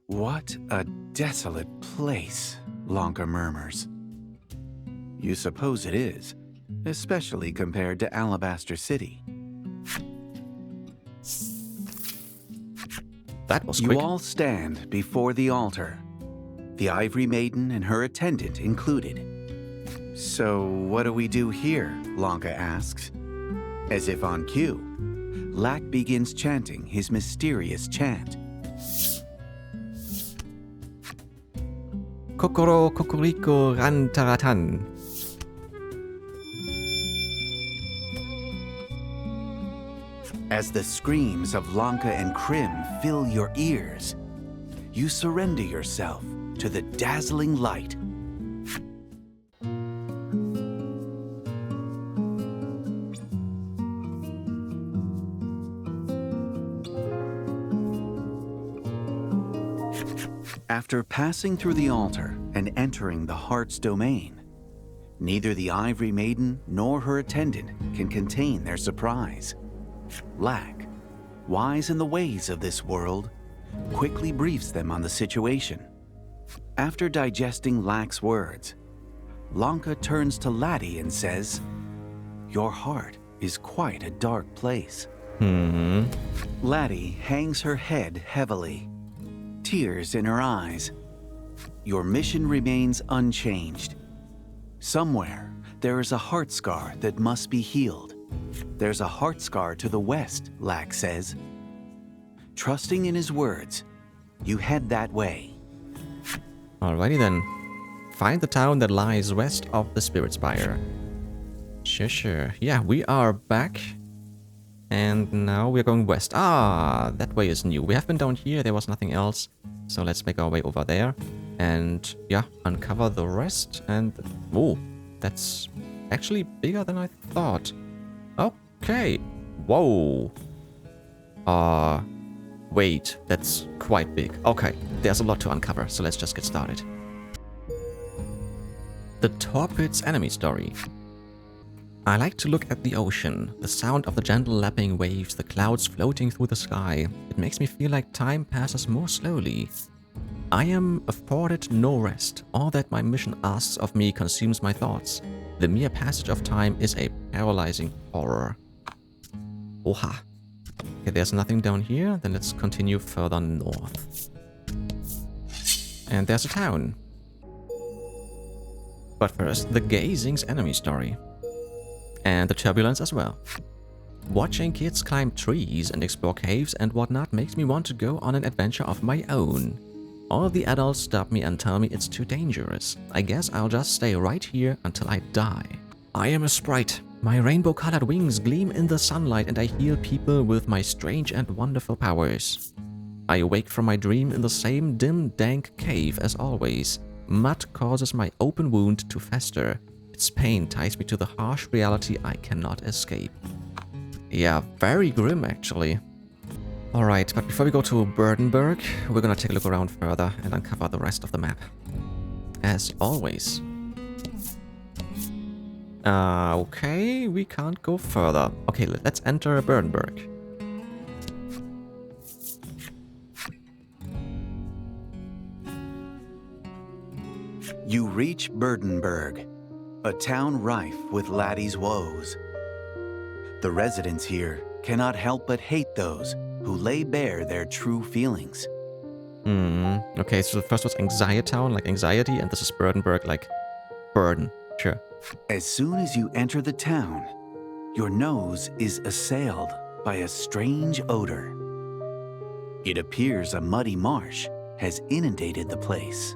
What a desolate place, Lanca murmurs. You suppose it is, especially compared to Alabaster City. That was You quick. all stand before the altar, the Ivory Maiden and her attendant included. So what do we do here? Lanca asks. As if on cue, Lack begins chanting his mysterious chant. Kokoro kokoriko rantaratan. As the screams of Lanca and Crym fill your ears, you surrender yourself to the dazzling light. After passing through the altar and entering the heart's domain, neither the Ivory Maiden nor her attendant can contain their surprise. Lack, wise in the ways of this world, quickly briefs them on the situation. After digesting Lack's words, Lanca turns to Laty and says, "Your heart is quite a dark place." Laty hangs her head heavily, tears in her eyes. Your mission remains unchanged. Somewhere, there is a Heartscar that must be healed. There's a Heartscar to the west, Lack says. Trusting in his words, you head that way. Alrighty then. Find the town that lies west of the Spirit Spire. Sure. Yeah, we are back. And now we're going west. Ah, that way is new. We have been down here, there was nothing else. So let's make our way over there. And yeah, uncover the rest. And oh, that's actually bigger than I thought. Okay. Whoa. Wait, that's quite big. Okay, there's a lot to uncover, so let's just get started. The Torpid's enemy story. I like to look at the ocean, the sound of the gentle lapping waves, the clouds floating through the sky. It makes me feel like time passes more slowly. I am afforded no rest. All that my mission asks of me consumes my thoughts. The mere passage of time is a paralyzing horror. Oha. Okay, there's nothing down here. Then let's continue further north. And there's a town. But first, the Gazing's enemy story. And the turbulence as well. Watching kids climb trees and explore caves and whatnot makes me want to go on an adventure of my own. All the adults stop me and tell me it's too dangerous. I guess I'll just stay right here until I die. I am a sprite. My rainbow-colored wings gleam in the sunlight and I heal people with my strange and wonderful powers. I awake from my dream in the same dim, dank cave as always. Mud causes my open wound to fester. Its pain ties me to the harsh reality I cannot escape. Yeah, very grim actually. Alright, but before we go to Burdenburg, we're gonna take a look around further and uncover the rest of the map. As always. Okay, we can't go further. Okay, let's enter Burdenburg. You reach Burdenburg, a town rife with Laty's woes. The residents here cannot help but hate those who lay bare their true feelings. Okay, so the first was Anxiety Town, like anxiety, and this is Burdenburg, like burden. Sure. As soon as you enter the town, your nose is assailed by a strange odor. It appears a muddy marsh has inundated the place.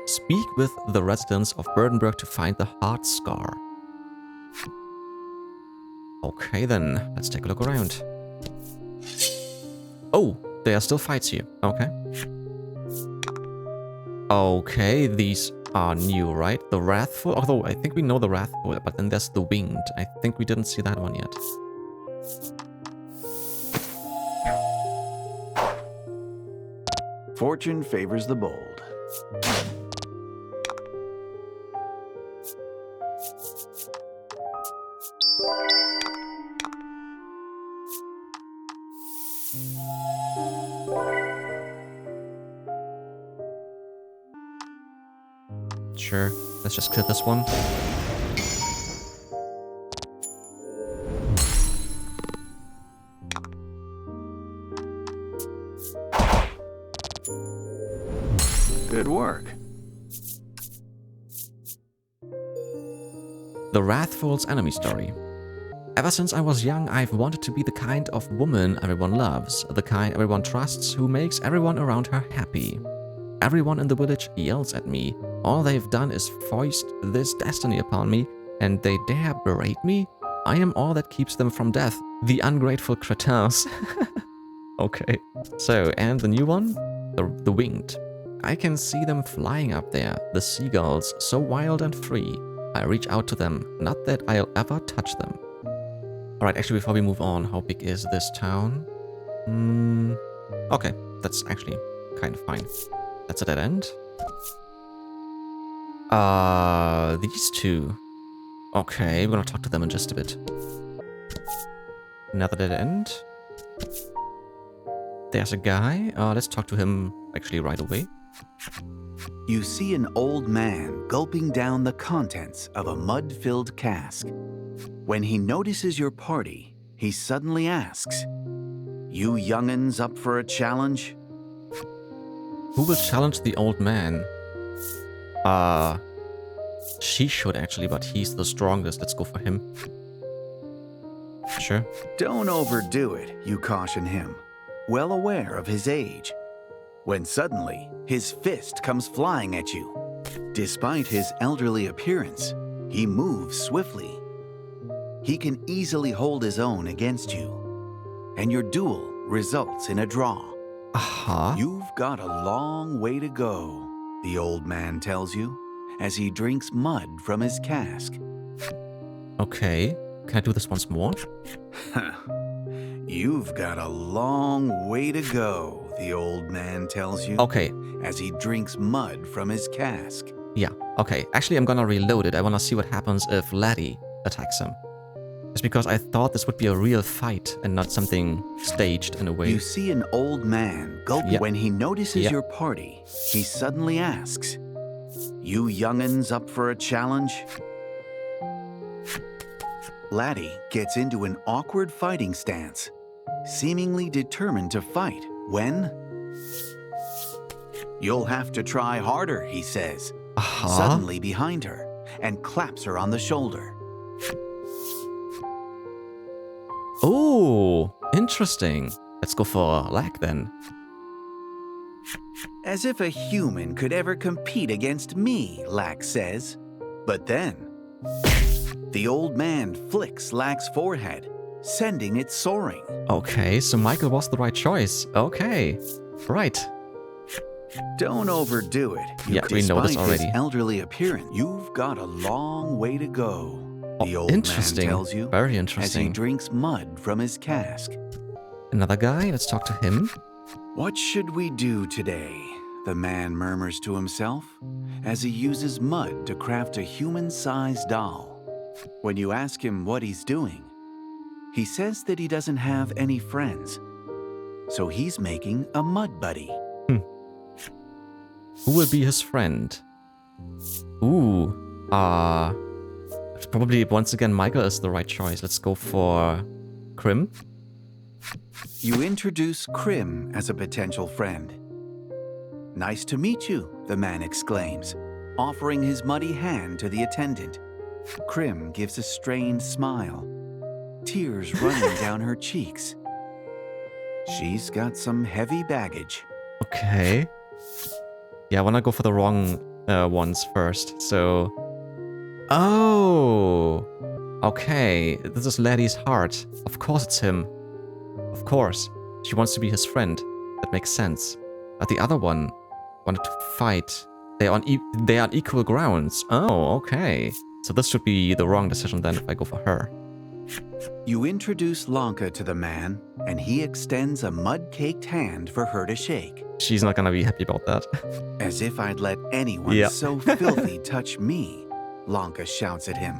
Speak with the residents of Burdenburg to find the Heartscar. Okay then, let's take a look around. Oh, there are still fights here. Okay. Okay, these are new, right? The Wrathful, although I think we know the Wrathful, but then there's the Winged. I think we didn't see that one yet. Fortune favors the bold. Sure, let's just clear this one. Good work. The Wrathful's enemy story. Ever since I was young, I've wanted to be the kind of woman everyone loves, the kind everyone trusts, who makes everyone around her happy. Everyone in the village yells at me. All they've done is foist this destiny upon me, and they dare berate me? I am all that keeps them from death. The ungrateful cretins. Okay. So, and the new one? The winged. I can see them flying up there, the seagulls, so wild and free. I reach out to them, not that I'll ever touch them. Alright, actually before we move on, how big is this town? Okay, that's actually kind of fine. That's a dead end. These two. Okay, we're gonna talk to them in just a bit. Another dead end. There's a guy. Let's talk to him actually right away. You see an old man gulping down the contents of a mud-filled cask. When he notices your party, he suddenly asks, "You young'uns up for a challenge?" Who will challenge the old man? She should actually, but he's the strongest. Let's go for him. Sure. Don't overdo it, you caution him, well aware of his age. When suddenly, his fist comes flying at you. Despite his elderly appearance, he moves swiftly. He can easily hold his own against you, and your duel results in a draw. You've got a long way to go, the old man tells you, as he drinks mud from his cask. Okay, can I do this once more? You've got a long way to go, the old man tells you. Okay. As he drinks mud from his cask. Yeah, okay. Actually, I'm gonna reload it. I wanna see what happens if Laty attacks him. It's because I thought this would be a real fight and not something staged in a way. You see an old man gulp. Yep. When he notices Yep. your party, he suddenly asks, "You young'uns up for a challenge?" Laty gets into an awkward fighting stance, seemingly determined to fight, when... "You'll have to try harder," he says, suddenly behind her, and claps her on the shoulder. Oh, interesting. Let's go for Lack then. As if a human could ever compete against me, Lack says. But then, the old man flicks Lack's forehead, sending it soaring. Okay, so Michael was the right choice. Okay, right. Don't overdo it. Yeah, we know this Despite already. his elderly appearance, you've got a long way to go, the old man Interesting. tells you, Very as he interesting. drinks mud from his cask. Another guy, let's talk to him. "What should we do today?" the man murmurs to himself, as he uses mud to craft a human-sized doll. When you ask him what he's doing, he says that he doesn't have any friends, so he's making a mud buddy. Who will be his friend? Ooh, probably once again Michael is the right choice. Let's go for Crym. You introduce Crym as a potential friend. "Nice to meet you," the man exclaims, offering his muddy hand to the attendant. Crym gives a strained smile, tears running down her cheeks. She's got some heavy baggage. Okay. Yeah, I want to go for the wrong ones first, so... Oh! Okay, this is Lady's heart. Of course it's him. Of course. She wants to be his friend. That makes sense. But the other one wanted to fight. They're on equal grounds. Oh, okay. So this should be the wrong decision then if I go for her. You introduce Lanca to the man, and he extends a mud-caked hand for her to shake. She's not gonna be happy about that. "As if I'd let anyone Yeah. so filthy touch me," Lanca shouts at him,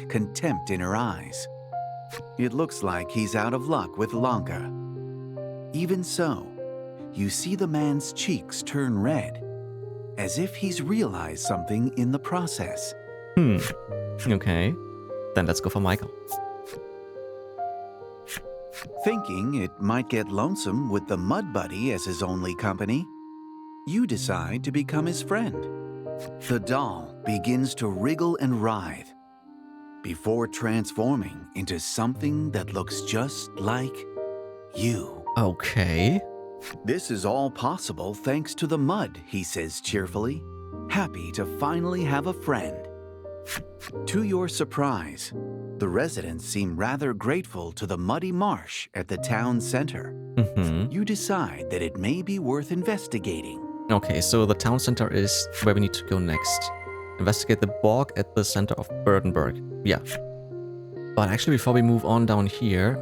contempt in her eyes. It looks like he's out of luck with Lanca. Even so, you see the man's cheeks turn red. as if he's realized something in the process. Okay. Then let's go for Michael. Thinking it might get lonesome with the mud buddy as his only company, you decide to become his friend. The doll begins to wriggle and writhe before transforming into something that looks just like you. Okay. This is all possible thanks to the mud, he says cheerfully, happy to finally have a friend. To your surprise, the residents seem rather grateful to the muddy marsh at the town center. You decide that it may be worth investigating. Okay, so the town center is where we need to go next. Investigate the bog at the center of Burdenburg. Yeah. But actually, before we move on down here...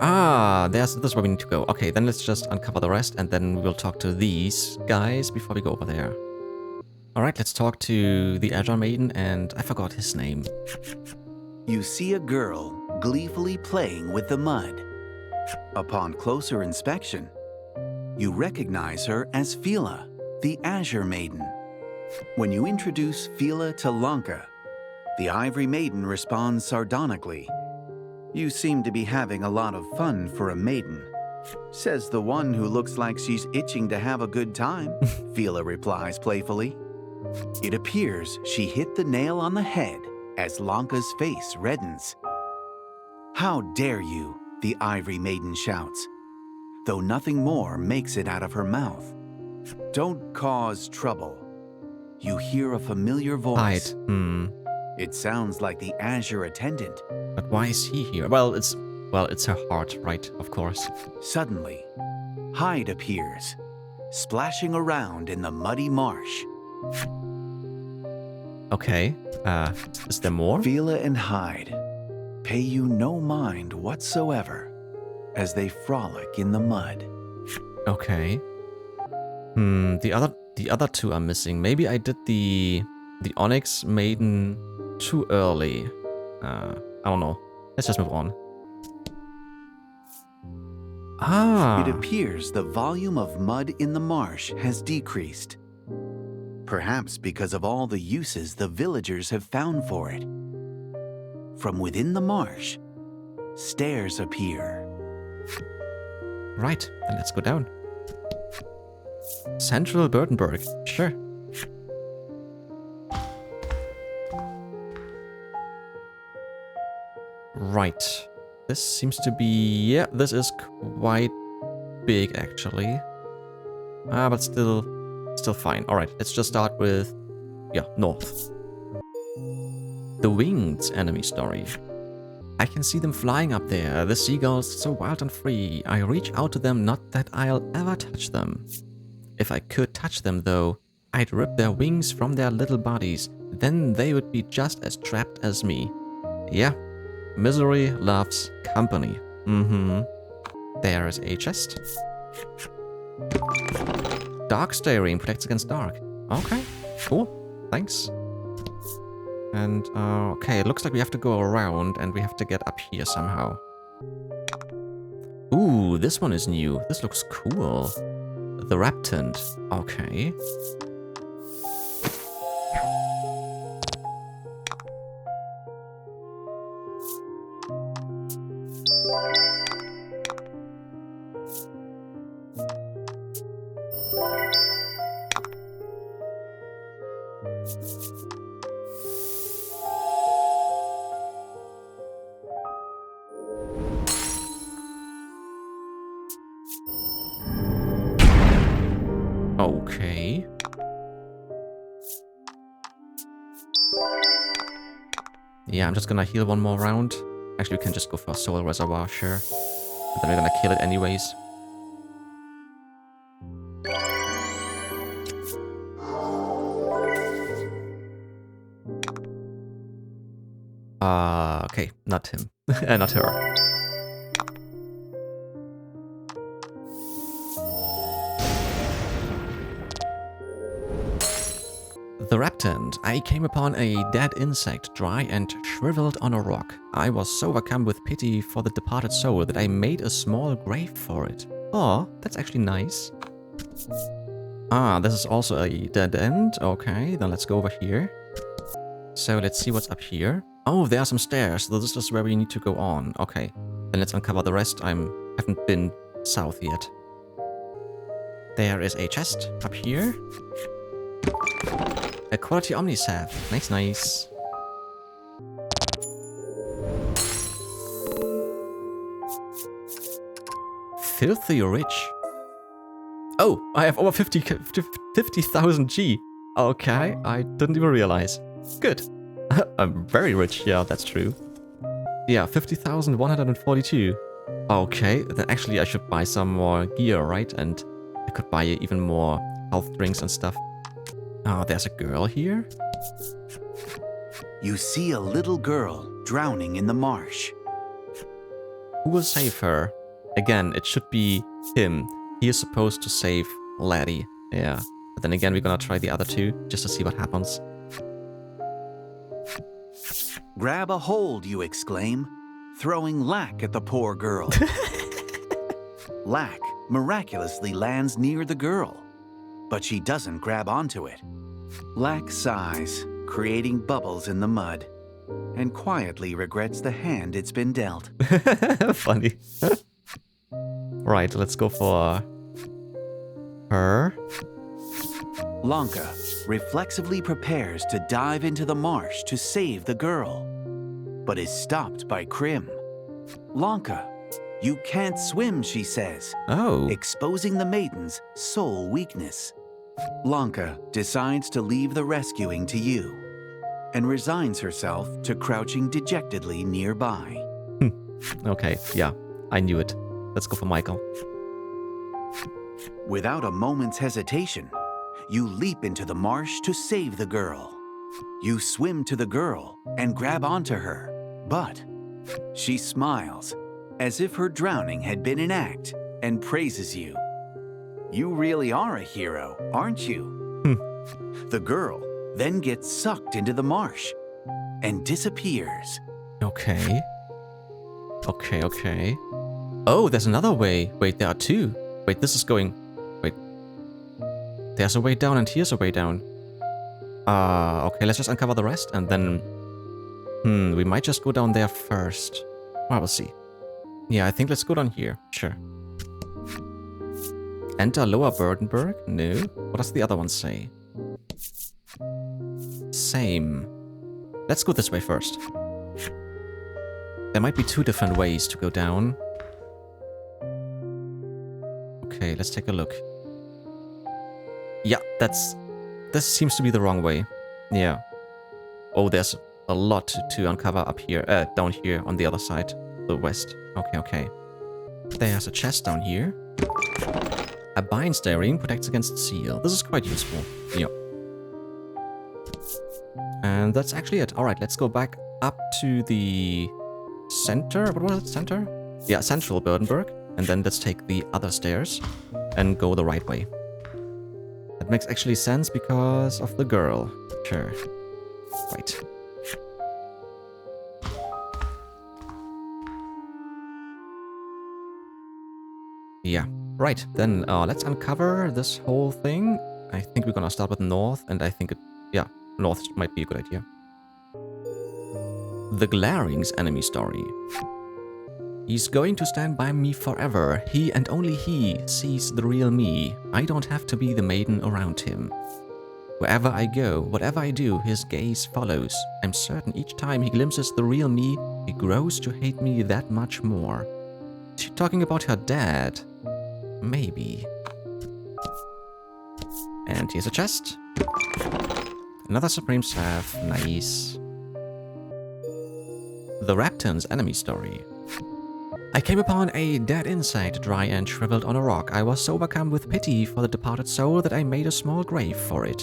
this is where we need to go. Okay, then let's just uncover the rest, and then we will talk to these guys before we go over there. Alright, let's talk to the Azure Maiden, and I forgot his name. You see a girl gleefully playing with the mud. Upon closer inspection, you recognize her as Phila, the Azure Maiden. When you introduce Phila to Lanca, the Ivory Maiden responds sardonically. You seem to be having a lot of fun for a maiden, says the one who looks like she's itching to have a good time, Phila replies playfully. It appears she hit the nail on the head as Lanca's face reddens. How dare you, the Ivory Maiden shouts, though nothing more makes it out of her mouth. Don't cause trouble. You hear a familiar voice. Hyd. It sounds like the Azure attendant. But why is he here? Well, it's her heart, right? Of course. Suddenly, Hyd appears, splashing around in the muddy marsh. Okay. Is there more? Phila and Hyd pay you no mind whatsoever as they frolic in the mud. Okay. The other two are missing. Maybe I did the Onyx Maiden too early. I don't know. Let's just move on. It appears the volume of mud in the marsh has decreased. Perhaps because of all the uses the villagers have found for it. From within the marsh, stairs appear. Right, then let's go down. Central Burdenburg, sure. Right. This seems to be... yeah, this is quite big, actually. But still fine. Alright, let's just start with... yeah, north. The winged enemy story. I can see them flying up there, the seagulls so wild and free. I reach out to them, not that I'll ever touch them. If I could touch them, though, I'd rip their wings from their little bodies. Then they would be just as trapped as me. Yeah. Misery loves company. There is a chest. Dark Staring protects against dark. Okay, cool. Thanks. And, okay, it looks like we have to go around and we have to get up here somehow. Ooh, this one is new. This looks cool. The Reptant. Okay. Okay. Yeah, I'm just gonna heal one more round. Actually, we can just go for a Soul Reservoir, sure. But then we're gonna kill it anyways. Okay, not him. Not her. The Reptant. I came upon a dead insect, dry and shriveled on a rock. I was so overcome with pity for the departed soul that I made a small grave for it. Oh, that's actually nice. Ah, this is also a dead end. Okay, then let's go over here. So let's see what's up here. Oh, there are some stairs. So this is where we need to go on. Okay, then let's uncover the rest. I haven't been south yet. There is a chest up here. A quality omnisav. Nice, nice. Filthy rich. Oh, I have over 50,000 G. Okay, I didn't even realize. Good. I'm very rich, yeah, that's true. Yeah, 50,142. Okay, then actually I should buy some more gear, right? And I could buy even more health drinks and stuff. Oh, there's a girl here. You see a little girl drowning in the marsh. Who will save her? Again, it should be him. He is supposed to save Laty. Yeah. But then again, we're gonna try the other two, just to see what happens. Grab a hold, you exclaim, throwing Lack at the poor girl. Lack miraculously lands near the girl, but she doesn't grab onto it. Lack sighs, creating bubbles in the mud, and quietly regrets the hand it's been dealt. Funny. Right, let's go for her. Lanca reflexively prepares to dive into the marsh to save the girl, but is stopped by Crym. Lanca, you can't swim, she says, Oh. exposing the maiden's sole weakness. Lanca decides to leave the rescuing to you and resigns herself to crouching dejectedly nearby. Okay, yeah, I knew it. Let's go for Michael. Without a moment's hesitation, you leap into the marsh to save the girl. You swim to the girl and grab onto her, but she smiles as if her drowning had been an act and praises you. You really are a hero, aren't you? The girl then gets sucked into the marsh and disappears. Okay. Okay. Oh, there's another way. Wait, there are two. Wait, this is going... Wait. There's a way down and here's a way down. Okay, let's just uncover the rest and then... we might just go down there first. Well, we'll see. Yeah, I think let's go down here. Sure. Enter Lower Burdenburg? No. What does the other one say? Same. Let's go this way first. There might be two different ways to go down. Okay, let's take a look. Yeah, this seems to be the wrong way. Yeah. Oh, there's a lot to uncover up here, down here on the other side, the west. Okay. There's a chest down here. A bind ring protects against seal. This is quite useful. Yeah. And that's actually it. Alright, let's go back up to the center. What was it? Center? Yeah, central Burdenburg. And then let's take the other stairs and go the right way. That makes actually sense because of the girl. Sure. Right. Yeah. Right, then let's uncover this whole thing. I think we're gonna start with north, and I think north might be a good idea. The Glaring's enemy story. He's going to stand by me forever. He and only he sees the real me. I don't have to be the maiden around him. Wherever I go, whatever I do, his gaze follows. I'm certain each time he glimpses the real me, he grows to hate me that much more. Is she talking about her dad? Maybe. And here's a chest. Another Supreme Staff. Nice. The Raptor's enemy story. I came upon a dead insect, dry and shriveled on a rock. I was so overcome with pity for the departed soul that I made a small grave for it.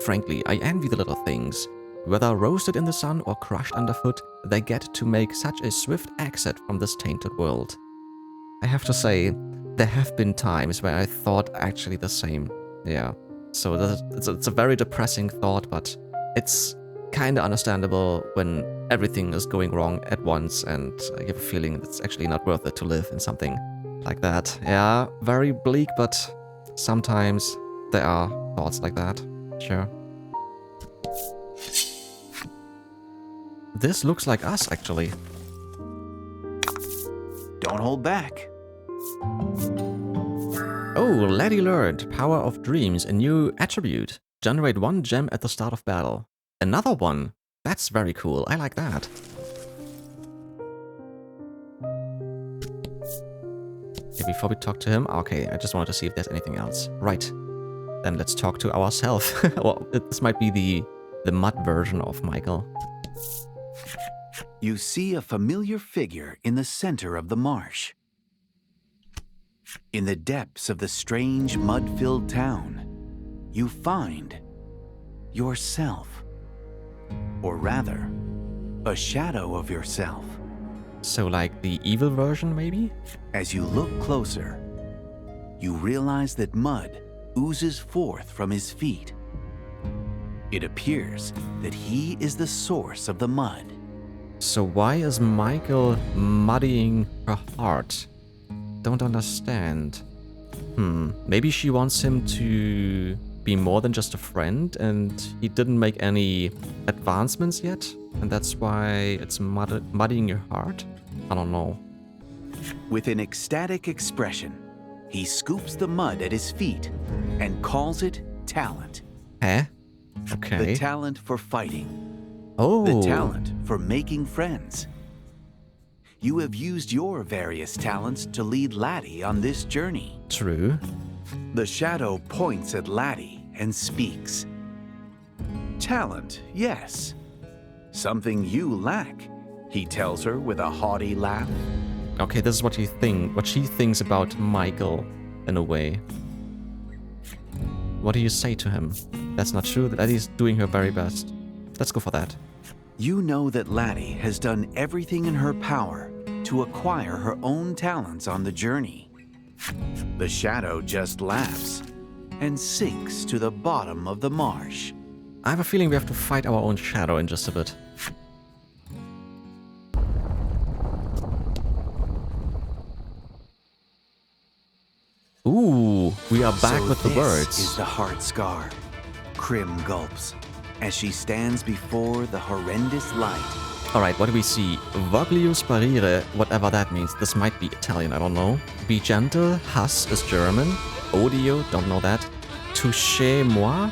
Frankly, I envy the little things. Whether roasted in the sun or crushed underfoot, they get to make such a swift exit from this tainted world. I have to say, there have been times where I thought actually the same. Yeah. So it's a very depressing thought, but it's kind of understandable when everything is going wrong at once and I have a feeling it's actually not worth it to live in something like that. Yeah, very bleak, but sometimes There are thoughts like that. Sure. This looks like us, actually. Don't hold back. Oh, Laty learned. Power of Dreams, a new attribute. Generate 1 gem at the start of battle. Another one. That's very cool. I like that. Okay, before we talk to him... Okay, I just wanted to see if there's anything else. Right. Then let's talk to ourselves. Well, this might be the mud version of Michael. You see a familiar figure in the center of the marsh. In the depths of the strange mud-filled town, you find yourself. Or rather, a shadow of yourself. So like the evil version, maybe? As you look closer, you realize that mud oozes forth from his feet. It appears that he is the source of the mud. So why is Michael muddying her heart? Don't understand. Maybe she wants him to be more than just a friend and he didn't make any advancements yet? And that's why it's muddying your heart? I don't know. With an ecstatic expression, he scoops the mud at his feet and calls it talent. Eh? Okay. The talent for fighting. Oh. The talent for making friends. You have used your various talents to lead Laty on this journey. True. The shadow points at Laty and speaks. Talent, yes. Something you lack, he tells her with a haughty laugh. Okay, this is what she thinks about Michael, in a way. What do you say to him? That's not true. Laty's doing her very best. Let's go for that. You know that Laty has done everything in her power to acquire her own talents on the journey. The shadow just laughs and sinks to the bottom of the marsh. I have a feeling we have to fight our own shadow in just a bit. Ooh, we are back with the words. This is the Heartscar. Crym gulps as she stands before the horrendous light. Alright, what do we see? Voglio sparire, whatever that means. This might be Italian, I don't know. Be gentle, Hass is German. Odio, don't know that. Touchez moi?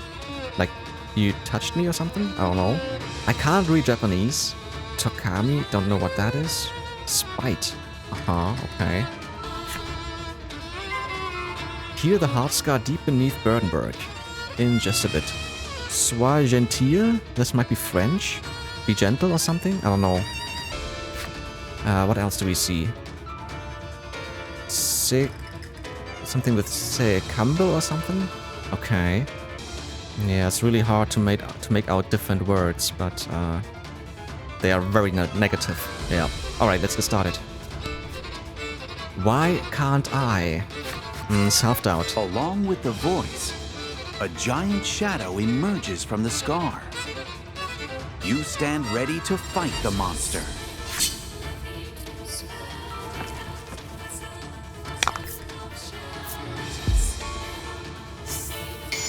Like, you touched me or something? I don't know. I can't read Japanese. Tokami, don't know what that is. Spite. Okay. Hear the Heartscar deep beneath Burdenburg. In just a bit. Sois gentil? This might be French. Be gentle or something? I don't know. What else do we see? Something with Campbell or something? Okay. Yeah, it's really hard to make out different words, but they are very negative. Yeah. Alright, let's get started. Why can't I? Self-doubt. Along with the voice, a giant shadow emerges from the scar. You stand ready to fight the monster.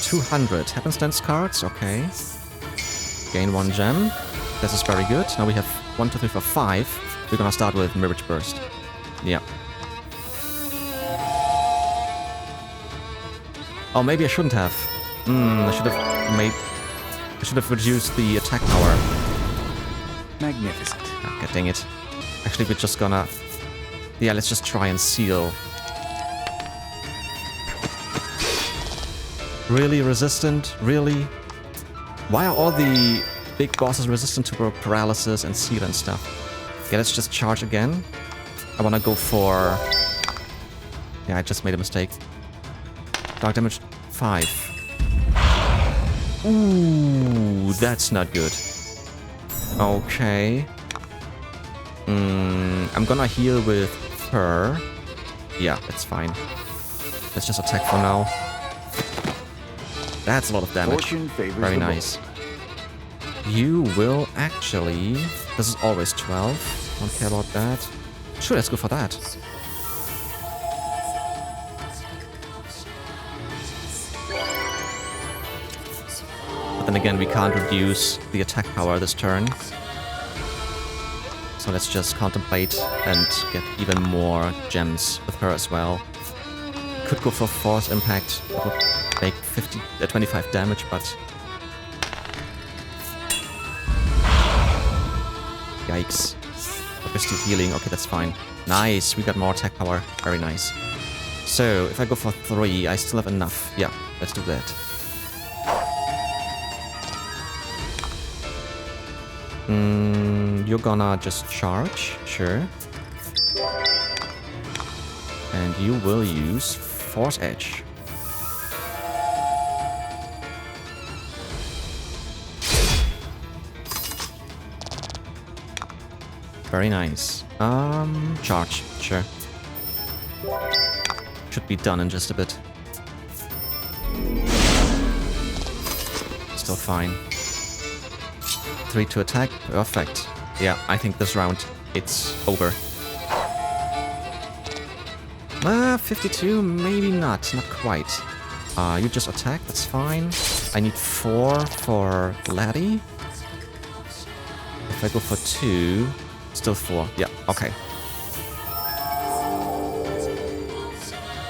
$200 happenstance cards, okay. Gain 1 gem. This is very good. Now we have 1, 2, 3, 4, 5. We're gonna start with Mirage Burst. Yeah. Oh, maybe I shouldn't have. I should have reduced the attack power. Magnificent. Okay, dang it. Actually, we're just gonna... Yeah, let's just try and seal. Really resistant? Really? Why are all the big bosses resistant to paralysis and seal and stuff? Yeah, let's just charge again. I wanna go for... Yeah, I just made a mistake. Dark damage 5. Ooh, that's not good. Okay. I'm gonna heal with her. Yeah, it's fine. Let's just attack for now. That's a lot of damage. Very nice. You will actually... This is always 12. Don't care about that. Sure, let's go for that. Then again, we can't reduce the attack power this turn. So let's just contemplate and get even more gems with her as well. Could go for Force Impact. It would make 25 damage, but... Yikes. We're still healing. Okay, that's fine. Nice, we got more attack power. Very nice. So, if I go for 3, I still have enough. Yeah, let's do that. You're gonna just charge, sure. And you will use Force Edge. Very nice. Charge, sure. Should be done in just a bit. Still fine. 3 to attack, perfect. Yeah, I think this round, it's over. 52, maybe not quite. You just attack, that's fine. I need 4 for Laty. If I go for 2, still 4, yeah, okay.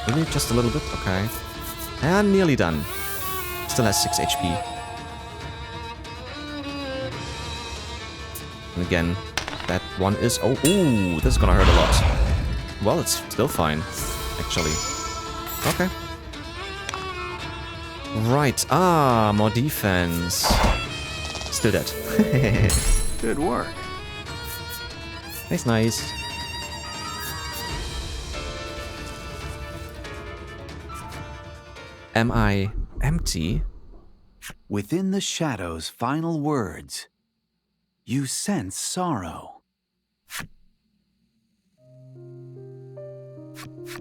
Really, just a little bit, okay. And nearly done. Still has 6 HP. And again, that one is... Oh, ooh, this is gonna hurt a lot. Well, it's still fine, actually. Okay. Right, more defense. Still dead. Good work. Nice, nice. Am I empty? Within the shadow's final words, you sense sorrow.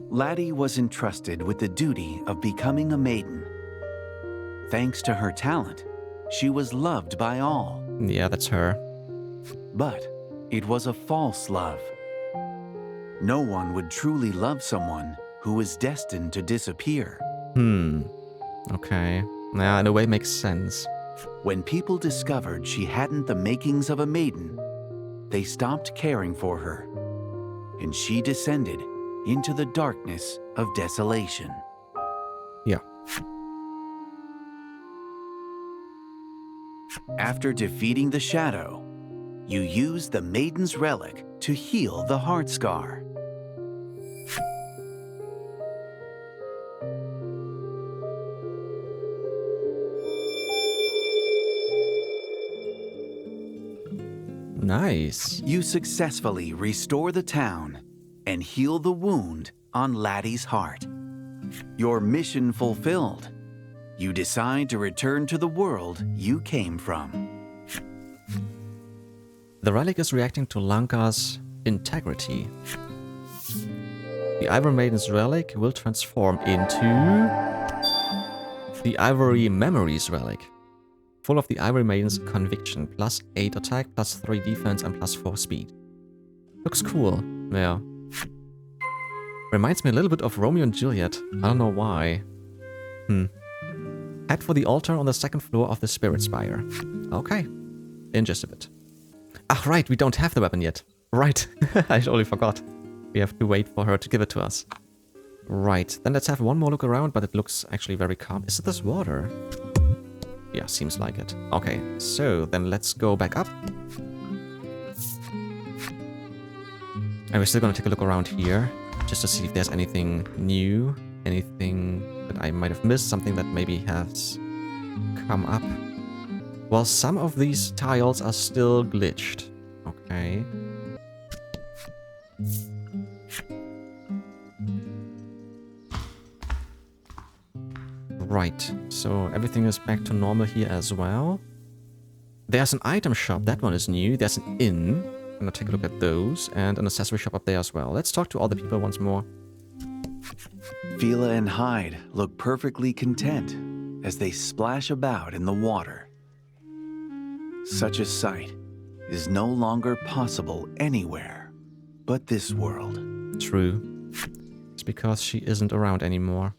Laty was entrusted with the duty of becoming a maiden. Thanks to her talent, she was loved by all. Yeah, that's her. But it was a false love. No one would truly love someone who was destined to disappear. Okay. Yeah, in a way makes sense. When people discovered she hadn't the makings of a maiden, they stopped caring for her, and she descended into the darkness of desolation. Yeah. After defeating the shadow, you use the Maiden's relic to heal the Heartscar. Nice. You successfully restore the town and heal the wound on Laty's heart. Your mission fulfilled. You decide to return to the world you came from. The relic is reacting to Lanca's integrity. The Ivory Maiden's relic will transform into the Ivory Memories relic. Full of the Ivory Maiden's conviction, plus 8 attack, plus 3 defense, and plus 4 speed. Looks cool, yeah. Reminds me a little bit of Romeo and Juliet. I don't know why. Head for the altar on the 2nd floor of the Spirit Spire. Okay, in just a bit. Ah, right, we don't have the weapon yet. Right, I totally forgot. We have to wait for her to give it to us. Right, then let's have one more look around, but it looks actually very calm. Is it this water? Yeah, seems like it. Okay, so then let's go back up. And we're still gonna take a look around here, just to see if there's anything new, anything that I might have missed, something that maybe has come up. Well, some of these tiles are still glitched. Okay. Right, so everything is back to normal here as well. There's an item shop, that one is new. There's an inn, I'm gonna take a look at those, and an accessory shop up there as well. Let's talk to all the people once more. Phila and Hyd look perfectly content as they splash about in the water. Such a sight is no longer possible anywhere but this world. True. It's because she isn't around anymore.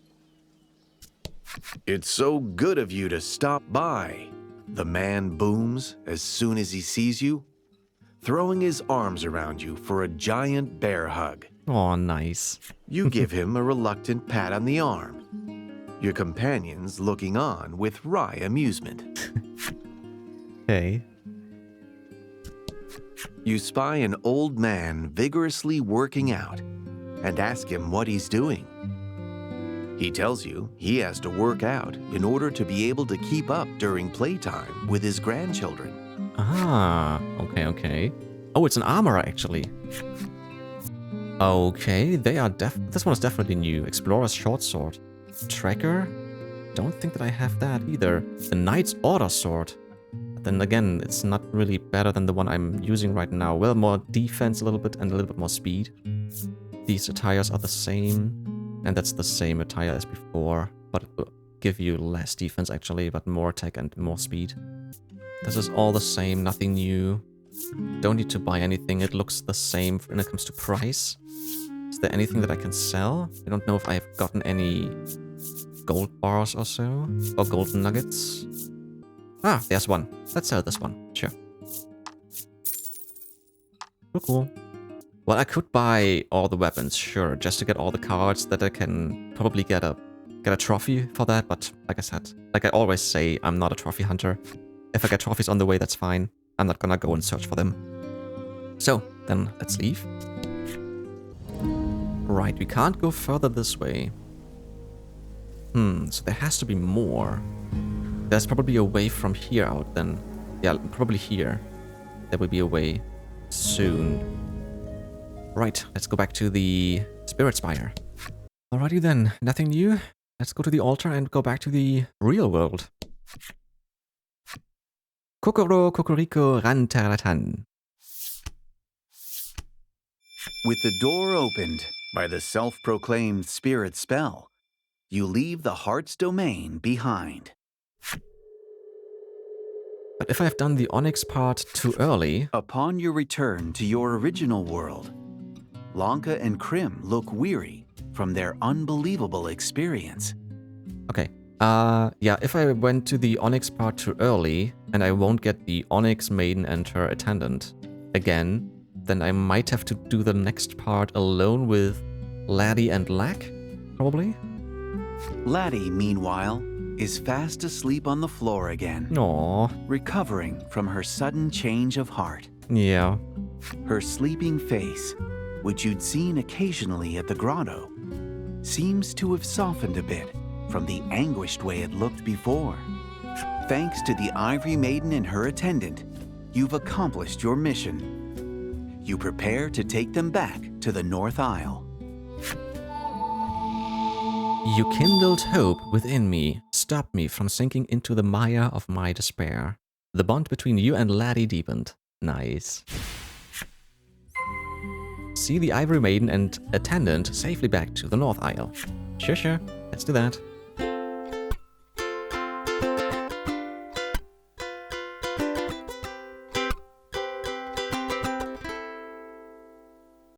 It's so good of you to stop by. The man booms as soon as he sees you, throwing his arms around you for a giant bear hug. Oh, nice. You give him a reluctant pat on the arm, your companions looking on with wry amusement. Okay. You spy an old man vigorously working out and ask him what he's doing. He tells you he has to work out in order to be able to keep up during playtime with his grandchildren. Ah, okay. Oh, it's an armorer, actually. Okay, this one is definitely new. Explorer's short sword. Tracker? Don't think that I have that either. The Knight's Order sword. But then again, it's not really better than the one I'm using right now. Well, more defense a little bit and a little bit more speed. These attires are the same. And that's the same attire as before. But it will give you less defense actually, but more attack and more speed. This is all the same, nothing new. Don't need to buy anything, it looks the same when it comes to price. Is there anything that I can sell? I don't know if I have gotten any gold bars or so, or gold nuggets. Ah, there's one. Let's sell this one, sure. Cool. Well, I could buy all the weapons, sure, just to get all the cards that I can probably get a trophy for that, but like I said, like I always say, I'm not a trophy hunter. If I get trophies on the way, that's fine. I'm not gonna go and search for them. So, then let's leave. Right, we can't go further this way. So there has to be more. There's probably a way from here out then. Yeah, probably here. There will be a way soon. Right, let's go back to the Spirit Spire. Alrighty then, nothing new. Let's go to the altar and go back to the real world. Kokoro kokoriko rantaratan. With the door opened by the self-proclaimed spirit spell, you leave the heart's domain behind. But if I've done the Onyx part too early... Upon your return to your original world, Lanca and Crym look weary from their unbelievable experience. Okay. Yeah, if I went to the Onyx part too early, and I won't get the Onyx Maiden and her attendant again, then I might have to do the next part alone with Laty and Lack, probably? Laty, meanwhile, is fast asleep on the floor again. Aww. Recovering from her sudden change of heart. Yeah. Her sleeping face, which you'd seen occasionally at the grotto, seems to have softened a bit from the anguished way it looked before. Thanks to the Ivory Maiden and her attendant, you've accomplished your mission. You prepare to take them back to the North Isle. You kindled hope within me, stopped me from sinking into the mire of my despair. The bond between you and Laty deepened. Nice. See the Ivory Maiden and attendant safely back to the North Isle. Sure, let's do that.